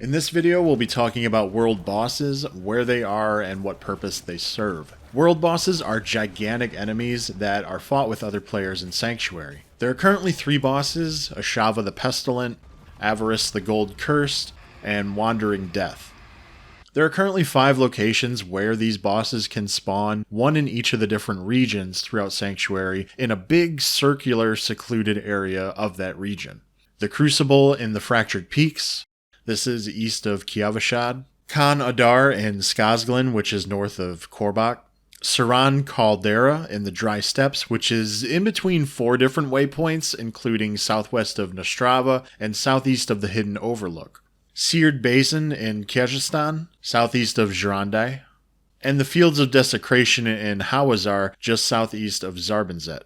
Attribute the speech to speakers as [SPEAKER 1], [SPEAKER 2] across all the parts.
[SPEAKER 1] In this video, we'll be talking about world bosses, where they are, and what purpose they serve. World bosses are gigantic enemies that are fought with other players in Sanctuary. There are currently 3 bosses: Ashava the Pestilent, Avarice the Gold Cursed, and Wandering Death. There are currently 5 locations where these bosses can spawn, one in each of the different regions throughout Sanctuary, in a big circular secluded area of that region. The Crucible in the Fractured Peaks. This is east of Kiavashad. Khan Adar in Skazglen, which is north of Korbak. Saran Caldera in the Dry Steppes, which is in between 4 different waypoints, including southwest of Nostrava and southeast of the Hidden Overlook. Seared Basin in Kyrgyzstan, southeast of Zhrandai. And the Fields of Desecration in Hawazar, just southeast of Zarbanzet.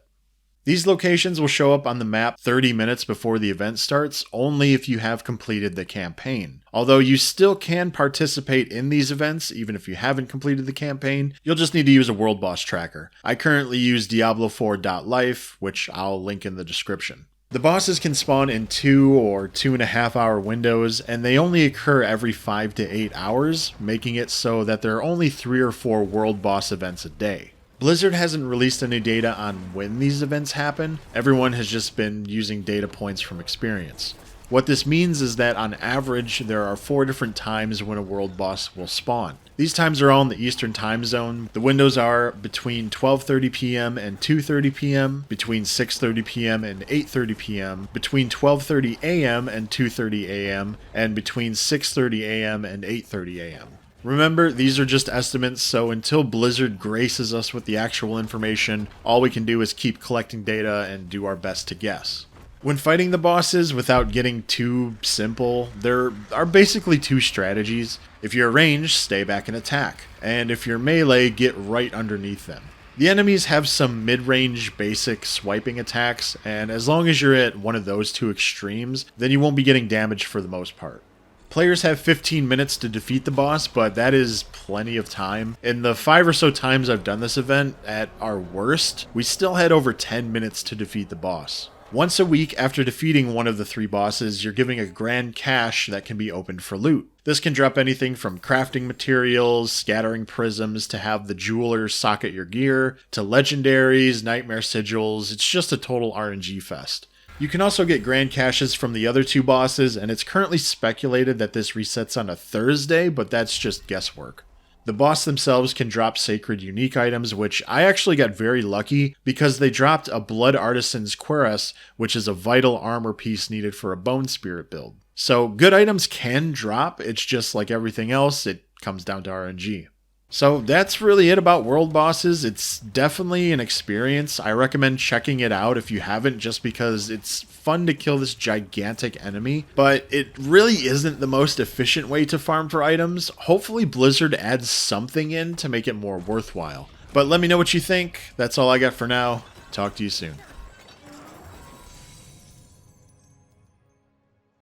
[SPEAKER 1] These locations will show up on the map 30 minutes before the event starts, only if you have completed the campaign. Although you still can participate in these events, even if you haven't completed the campaign, you'll just need to use a world boss tracker. I currently use Diablo 4.life, which I'll link in the description. The bosses can spawn in 2 or 2.5 hour windows, and they only occur every 5 to 8 hours, making it so that there are only 3 or 4 world boss events a day. Blizzard hasn't released any data on when these events happen. Everyone has just been using data points from experience. What this means is that on average, there are 4 different times when a world boss will spawn. These times are all in the Eastern time zone. The windows are between 12:30 p.m. and 2:30 p.m., between 6:30 p.m. and 8:30 p.m., between 12:30 a.m. and 2:30 a.m., and between 6:30 a.m. and 8:30 a.m. Remember, these are just estimates, so until Blizzard graces us with the actual information, all we can do is keep collecting data and do our best to guess. When fighting the bosses, without getting too simple, there are basically 2 strategies. If you're ranged, stay back and attack, and if you're melee, get right underneath them. The enemies have some mid-range basic swiping attacks, and as long as you're at one of those 2 extremes, then you won't be getting damaged for the most part. Players have 15 minutes to defeat the boss, but that is plenty of time. In the 5 or so times I've done this event, at our worst, we still had over 10 minutes to defeat the boss. Once a week after defeating one of the 3 bosses, you're giving a grand cache that can be opened for loot. This can drop anything from crafting materials, scattering prisms, to have the jeweler socket your gear, to legendaries, nightmare sigils. It's just a total RNG fest. You can also get grand caches from the other 2 bosses, and it's currently speculated that this resets on a Thursday, but that's just guesswork. The boss themselves can drop sacred unique items, which I actually got very lucky because they dropped a Blood Artisan's Cuirass, which is a vital armor piece needed for a Bone Spirit build. So good items can drop, it's just like everything else, it comes down to RNG. So that's really it about world bosses. It's definitely an experience. I recommend checking it out if you haven't, just because it's fun to kill this gigantic enemy, but it really isn't the most efficient way to farm for items. Hopefully Blizzard adds something in to make it more worthwhile. But let me know what you think. That's all I got for now. Talk to you soon.